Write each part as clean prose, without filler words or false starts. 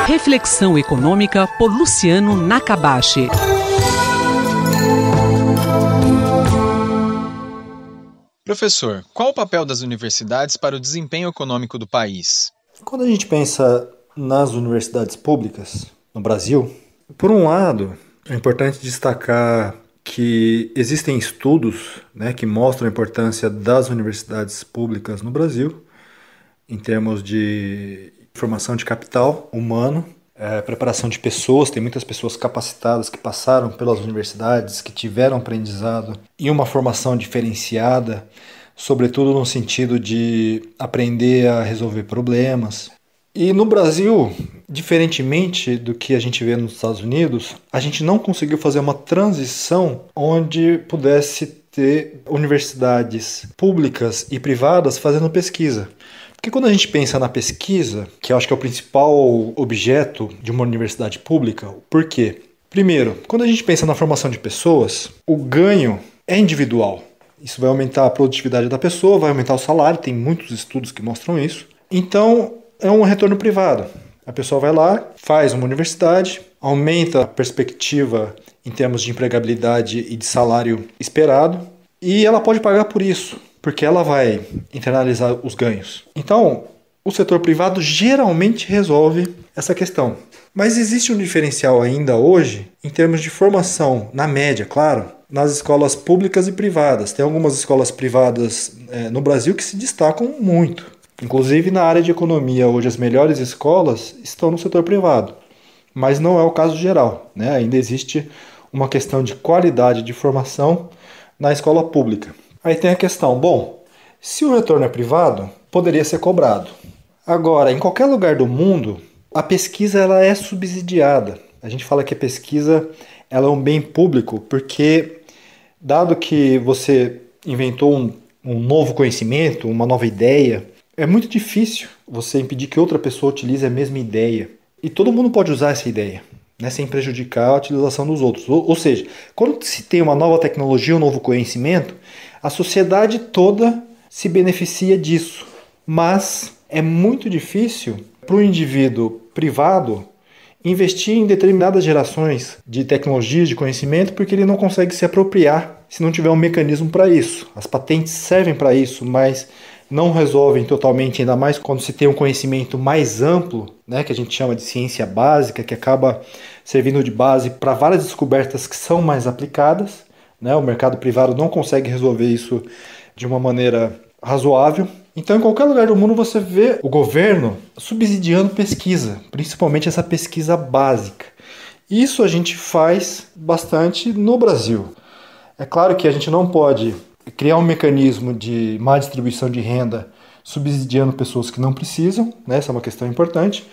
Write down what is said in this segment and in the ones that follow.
Reflexão econômica por Luciano Nakabashi. Professor, qual o papel das universidades para o desempenho econômico do país? Quando a gente pensa nas universidades públicas no Brasil, por um lado, é importante destacar que existem estudos, que mostram a importância das universidades públicas no Brasil em termos de formação de capital humano, preparação de pessoas. Tem muitas pessoas capacitadas que passaram pelas universidades, que tiveram aprendizado e uma formação diferenciada, sobretudo no sentido de aprender a resolver problemas. E no Brasil, diferentemente do que a gente vê nos Estados Unidos, a gente não conseguiu fazer uma transição onde pudesse ter universidades públicas e privadas fazendo pesquisa. Porque quando a gente pensa na pesquisa, que eu acho que é o principal objeto de uma universidade pública, por quê? Primeiro, quando a gente pensa na formação de pessoas, o ganho é individual. Isso vai aumentar a produtividade da pessoa, vai aumentar o salário, tem muitos estudos que mostram isso. Então, é um retorno privado. A pessoa vai lá, faz uma universidade, aumenta a perspectiva em termos de empregabilidade e de salário esperado, e ela pode pagar por isso, porque ela vai internalizar os ganhos. Então, o setor privado geralmente resolve essa questão. Mas existe um diferencial ainda hoje em termos de formação, na média, claro, nas escolas públicas e privadas. Tem algumas escolas privadas no Brasil que se destacam muito. Inclusive, na área de economia, hoje as melhores escolas estão no setor privado. Mas não é o caso geral, Ainda existe uma questão de qualidade de formação na escola pública. Aí tem a questão, se o retorno é privado, poderia ser cobrado. Agora, em qualquer lugar do mundo, a pesquisa ela é subsidiada. A gente fala que a pesquisa ela é um bem público, porque dado que você inventou um novo conhecimento, uma nova ideia, é muito difícil você impedir que outra pessoa utilize a mesma ideia. E todo mundo pode usar essa ideia, sem prejudicar a utilização dos outros. Ou seja, quando se tem uma nova tecnologia, um novo conhecimento, a sociedade toda se beneficia disso. Mas é muito difícil para o indivíduo privado investir em determinadas gerações de tecnologias, de conhecimento, porque ele não consegue se apropriar se não tiver um mecanismo para isso. As patentes servem para isso, mas não resolvem totalmente, ainda mais quando se tem um conhecimento mais amplo, que a gente chama de ciência básica, que acaba servindo de base para várias descobertas que são mais aplicadas. O mercado privado não consegue resolver isso de uma maneira razoável. Então, em qualquer lugar do mundo você vê o governo subsidiando pesquisa, principalmente essa pesquisa básica. Isso a gente faz bastante no Brasil. É claro que a gente não pode criar um mecanismo de má distribuição de renda subsidiando pessoas que não precisam, essa é uma questão importante,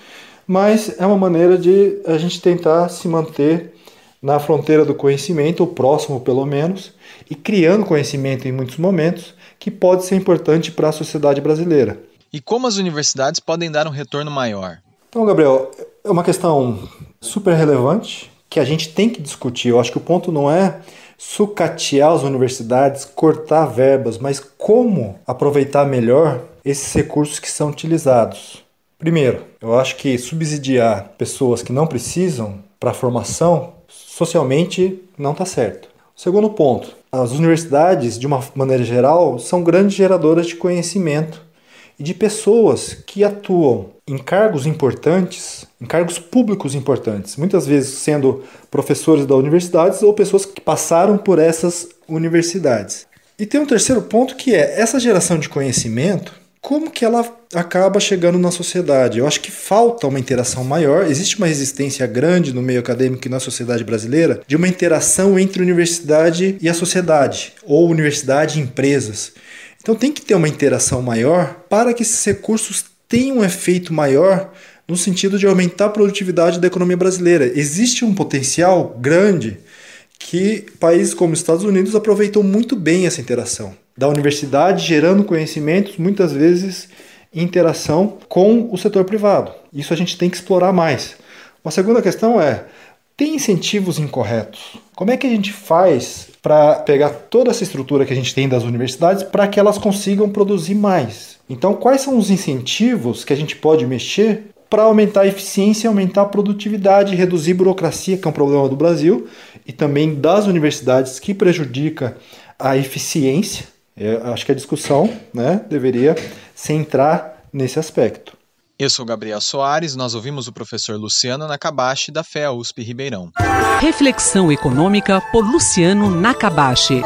mas é uma maneira de a gente tentar se manter na fronteira do conhecimento, ou próximo pelo menos, e criando conhecimento em muitos momentos, que pode ser importante para a sociedade brasileira. E como as universidades podem dar um retorno maior? Então, Gabriel, é uma questão super relevante que a gente tem que discutir. Eu acho que o ponto não é sucatear as universidades, cortar verbas, mas como aproveitar melhor esses recursos que são utilizados. Primeiro, eu acho que subsidiar pessoas que não precisam para a formação, socialmente, não está certo. Segundo ponto, as universidades, de uma maneira geral, são grandes geradoras de conhecimento e de pessoas que atuam em cargos importantes, em cargos públicos importantes, muitas vezes sendo professores da universidade ou pessoas que passaram por essas universidades. E tem um terceiro ponto que é essa geração de conhecimento, como que ela acaba chegando na sociedade? Eu acho que falta uma interação maior, existe uma resistência grande no meio acadêmico e na sociedade brasileira de uma interação entre universidade e a sociedade, ou universidade e empresas. Então tem que ter uma interação maior para que esses recursos tenham um efeito maior no sentido de aumentar a produtividade da economia brasileira. Existe um potencial grande que países como os Estados Unidos aproveitam muito bem essa interação da universidade, gerando conhecimentos, muitas vezes em interação com o setor privado. Isso a gente tem que explorar mais. Uma segunda questão é, tem incentivos incorretos? Como é que a gente faz para pegar toda essa estrutura que a gente tem das universidades para que elas consigam produzir mais? Então, quais são os incentivos que a gente pode mexer para aumentar a eficiência, aumentar a produtividade, reduzir burocracia, que é um problema do Brasil, e também das universidades, que prejudica a eficiência. Acho que a discussão, né, deveria centrar nesse aspecto. Eu sou Gabriel Soares, nós ouvimos o professor Luciano Nakabashi, da FEA USP Ribeirão. Reflexão econômica por Luciano Nakabashi.